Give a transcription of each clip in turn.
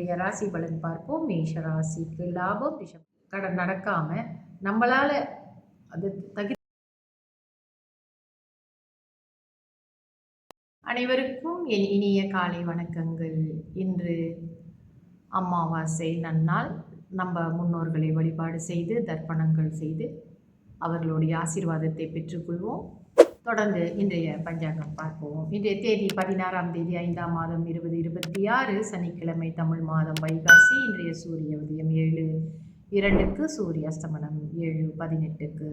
இன்றைய ராசி பலன் பார்ப்போம். மேஷ ராசிக்கு லாபம் கடன் நடக்காம நம்மளால அது அனைவருக்கும் என் இனிய காலை வணக்கங்கள். இன்று அமாவாசை நன்னாள். நம்ம முன்னோர்களை வழிபாடு செய்து தர்ப்பணங்கள் செய்து அவர்களுடைய ஆசீர்வாதத்தை பெற்றுக்கொள்வோம். தொடர்ந்து இன்றைய பஞ்சாங்கம் பார்ப்போம். இன்றைய தேதி 16ஆம் தேதி 5ஆம் மாதம் 2026 சனிக்கிழமை, தமிழ் மாதம் வைகாசி. இன்றைய சூரிய உதயம் 7:02க்கு, சூரிய அஸ்தமனம் 7:18க்கு.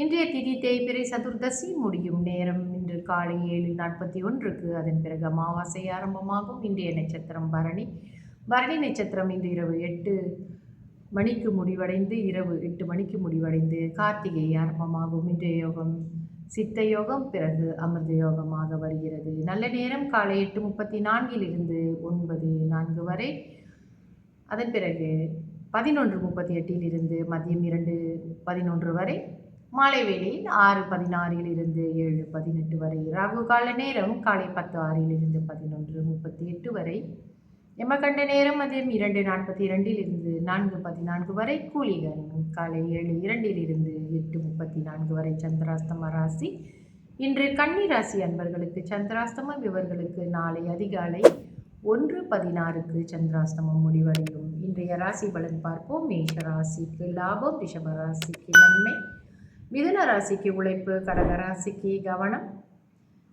இன்றைய திதி தேய்பிறை சதுர்தசி. முடியும் நேரம் இன்று காலை 7:41க்கு. அதன் பிறகு அமாவாசை ஆரம்பமாகும். இன்றைய நட்சத்திரம் பரணி. பரணி நட்சத்திரம் இன்று இரவு 8 மணிக்கு முடிவடைந்து இரவு 8 மணிக்கு முடிவடைந்து கார்த்திகை ஆரம்பமாகும். இன்றைய யோகம் சித்த யோகம், பிறகு அமிர்த யோகமாக வருகிறது. நல்ல நேரம் காலை 8:34 9:04 வரை. அதன் பிறகு 11:38 மதியம் 2:11 வரை. மாலை வேளையில் 6:16 7:18 வரை. ராகு கால நேரம் காலை 10:06 11:38 வரை. யமகண்ட நேரம் மதியம் 2:42 4:14 வரை. கூலிகன் காலை 7:02 8:34 வரை. சந்திராஸ்தம ராசி. இன்று கன்னி ராசி அன்பர்களுக்கு சந்திராஸ்தமம். இவர்களுக்கு நாளை அதிகாலை 1:16க்கு சந்திராஸ்தமம் முடிவடையும். இன்றைய ராசி பலன் பார்ப்போம். மேஷ ராசிக்கு லாபம், ரிஷப ராசிக்கு நன்மை, மிதுன ராசிக்கு உழைப்பு, கடக ராசிக்கு கவனம்,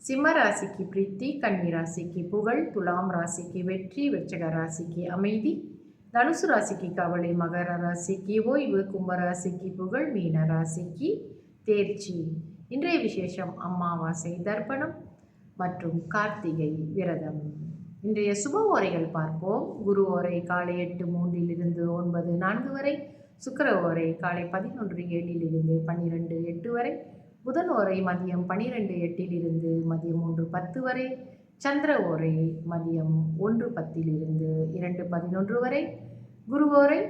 சிம்ம ராசிக்கு பிரீத்தி, கன்னி ராசிக்கு புகழ், துலாம் ராசிக்கு வெற்றி, விருச்சிக ராசிக்கு அமைதி, தனுசு ராசிக்கு கவலை, மகர ராசிக்கு ஓய்வு, கும்ப ராசிக்கு புகழ், மீன ராசிக்கு தேர்ச்சி. இன்றைய விசேஷம் அமாவாசை தர்ப்பணம் மற்றும் கார்த்திகை விரதம். இன்றைய சுப ஓரைகள் பார்ப்போம். குரு ஓரை காலை 8:03 9:04 வரை. சுக்கிர ஓரை காலை 11:07 12:08 வரை. புதன் ஓரை மதியம் 12:08 மதியம் 1:10 வரை. சந்திர ஓரை மதியம் 1:10 2:11 வரை. குரு ஓரை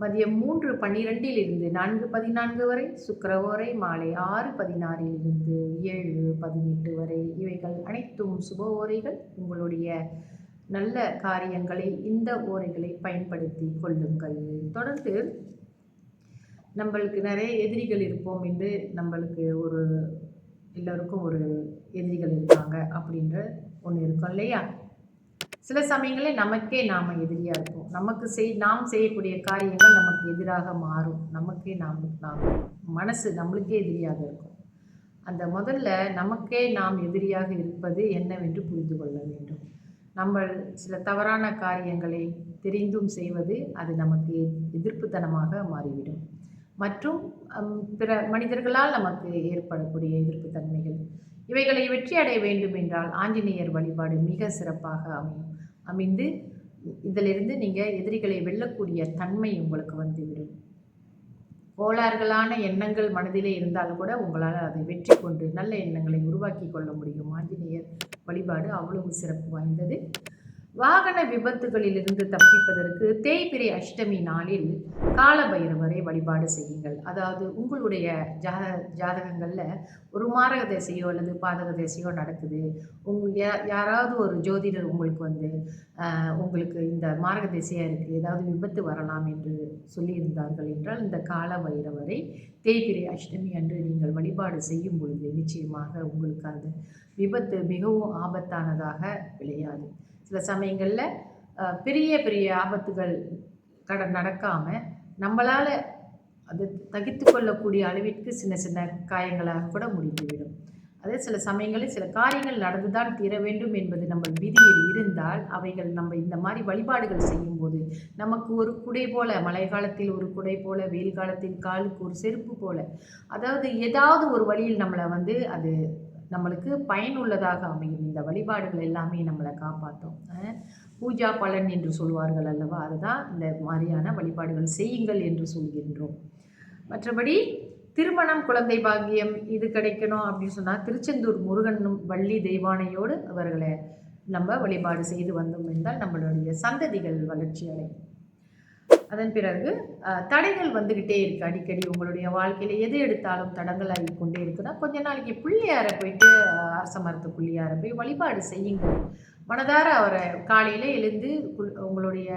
மதியம் 3:12 4:14 வரை. சுக்கிர ஓரை மாலை 6:16 7:18 வரை. இவைகள் அனைத்தும் சுப ஓரைகள். உங்களுடைய நல்ல காரியங்களை இந்த ஓரைகளை பயன்படுத்தி கொள்ளுங்கள். தொடர்ந்து நம்மளுக்கு நிறைய எதிரிகள் இருப்போம் என்று நம்மளுக்கு எல்லோருக்கும் ஒரு எதிரிகள் இருக்காங்க அப்படின்ற ஒன்று இருக்கும் இல்லையா? சில சமயங்களில் நமக்கே நாம் எதிரியாக இருப்போம். நாம் செய்யக்கூடிய காரியங்கள் நமக்கு எதிராக மாறும். மனசு நம்மளுக்கே எதிரியாக இருக்கும். அந்த முதல்ல நமக்கே நாம் எதிரியாக இருப்பது என்னவென்று புரிந்து கொள்ள வேண்டும். நம்ம சில தவறான காரியங்களை தெரிந்தும் செய்வது அது நமக்கு எதிர்ப்புத்தனமாக மாறிவிடும். மற்றும் பிற மனிதர்களால் நமக்கு ஏற்படக்கூடிய எதிர்ப்பு தன்மைகள், இவைகளை வெற்றி அடைய வேண்டும் என்றால் ஆஞ்சநேயர் வழிபாடு மிக சிறப்பாக அமைந்து இதிலிருந்து நீங்கள் எதிரிகளை வெல்லக்கூடிய தன்மை உங்களுக்கு வந்துவிடும். கோளாறுகளான எண்ணங்கள் மனதிலே இருந்தாலும் கூட உங்களால் அதை வெற்றி கொண்டு நல்ல எண்ணங்களை உருவாக்கி கொள்ள முடியும். ஆஞ்சநேயர் வழிபாடு அவ்வளவு சிறப்பு வாய்ந்தது. வாகன விபத்துகளிலிருந்து தப்பிப்பதற்கு தேய்பிறை அஷ்டமி நாளில் காலபைரவரை வழிபாடு செய்யுங்கள். அதாவது உங்களுடைய ஜாதகங்களில் ஒரு மாரக திசையோ அல்லது பாதக திசையோ நடக்குது. யாராவது ஒரு ஜோதிடர் உங்களுக்கு இந்த மாரக திசையாக இருக்குது, ஏதாவது விபத்து வரலாம் என்று சொல்லியிருந்தார்கள் என்றால் இந்த காலபைரவரை தேய்பிறை அஷ்டமி அன்று நீங்கள் வழிபாடு செய்யும் பொழுது நிச்சயமாக உங்களுக்கு அந்த விபத்து மிகவும் ஆபத்தானதாக விளையாது. சில சமயங்களில் பெரிய பெரிய ஆபத்துகள் நடக்காமல் நம்மளால் அது தகித்து கொள்ளக்கூடிய அளவிற்கு சின்ன சின்ன காயங்களாக கூட முடிந்துவிடும். அதே சில சமயங்களில் சில காரியங்கள் நடந்துதான் தீர வேண்டும் என்பது நம்ம விதியில் இருந்தால் அவைகள் நம்ம இந்த மாதிரி வழிபாடுகள் செய்யும்போது நமக்கு ஒரு குடை போல, மழை காலத்தில் ஒரு குடை போல, வெயில் காலத்தில் காலுக்கு ஒரு செருப்பு போல, அதாவது ஏதாவது ஒரு வழியில் நம்மளை அது நம்மளுக்கு பயனுள்ளதாக அமையும். இந்த வழிபாடுகள் எல்லாமே நம்மளை காப்பாற்றும். பூஜா பலன் என்று சொல்வார்கள் அல்லவா, அதுதான் இந்த மாதிரியான வழிபாடுகள் செய்யுங்கள் என்று சொல்கின்றோம். மற்றபடி திருமணம், குழந்தை பாக்கியம் இது கிடைக்கணும் அப்படின்னு சொன்னால் திருச்செந்தூர் முருகனும் வள்ளி தெய்வானையோடு அவர்களை நம்ம வழிபாடு செய்து வந்தோம் என்றால் நம்மளுடைய சந்ததிகள் வளர்ச்சி அடையும். அதன் பிறகு தடைகள் வந்துக்கிட்டே இருக்குது. அடிக்கடி உங்களுடைய வாழ்க்கையில் எது எடுத்தாலும் தடங்கள் ஆகி கொண்டே இருக்குன்னா கொஞ்ச நாளைக்கு பிள்ளையாரை போயிட்டு அரச மரத்து பிள்ளையாரை போய் வழிபாடு செய்யுங்கள். மனதார அவரை காலையில் எழுந்து உங்களுடைய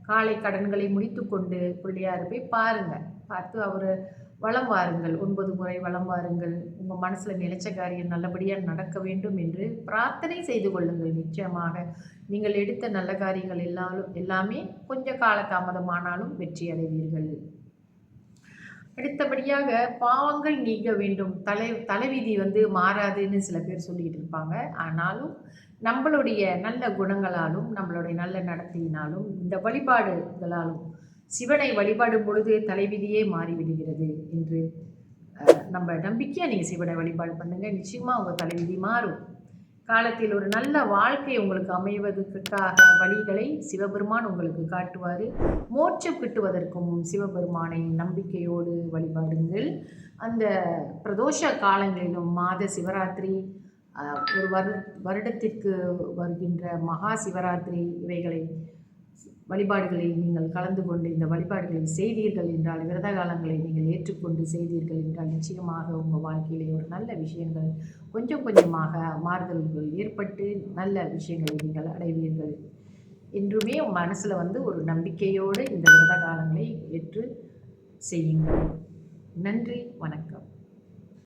காலை கடன்களை முடித்துக்கொண்டு பிள்ளையார் போய் பாருங்கள். பார்த்து அவர் வலம் வாருங்கள், 9 முறை வலம் வாருங்கள். உங்கள் மனசில் நினைச்ச காரியம் நல்லபடியாக நடக்க வேண்டும் என்று பிரார்த்தனை செய்து கொள்ளுங்கள். நிச்சயமாக நீங்கள் எடுத்த நல்ல காரியங்கள் எல்லாமே கொஞ்சம் காலதாமதமானாலும் வெற்றி அடைவீர்கள். அடுத்தபடியாக பாவங்கள் நீங்க வேண்டும். தலைவிதி மாறாதுன்னு சில பேர் சொல்லிக்கிட்டு இருப்பாங்க. ஆனாலும் நம்மளுடைய நல்ல குணங்களாலும் நம்மளுடைய நல்ல நடத்தையினாலும் இந்த வழிபாடுகளாலும் சிவனை வழிபாடும் பொழுது தலைவிதியே மாறிவிடுகிறது என்று நம்ம நம்பிக்கையாக நீங்கள் சிவனை வழிபாடு பண்ணுங்கள். நிச்சயமாக உங்கள் தலைவிதி மாறும். காலத்தில் ஒரு நல்ல வாழ்க்கை உங்களுக்கு அமைவதற்காக வழிகளை சிவபெருமான் உங்களுக்கு காட்டுவார். மோட்சம் கிட்டுவதற்கும் சிவபெருமானை நம்பிக்கையோடு வழிபாடுங்கள். அந்த பிரதோஷ காலங்களிலும் மாத சிவராத்திரி, ஒரு வருடத்திற்கு வருகின்ற மகா சிவராத்திரி இவைகளை வழிபாடுகளில் நீங்கள் கலந்து கொண்டு இந்த வழிபாடுகளை செய்தீர்கள் என்றால், விரத காலங்களை நீங்கள் ஏற்றுக்கொண்டு செய்தீர்கள் என்றால் நிச்சயமாக உங்கள் வாழ்க்கையிலே ஒரு நல்ல விஷயங்கள் கொஞ்சம் கொஞ்சமாக மாறுதல்கள் ஏற்பட்டு நல்ல விஷயங்களை நீங்கள் அடைவீர்கள். என்றுமே உங்கள் மனசில் ஒரு நம்பிக்கையோடு இந்த விரத காலங்களை ஏற்று செய்யுங்கள். நன்றி, வணக்கம்.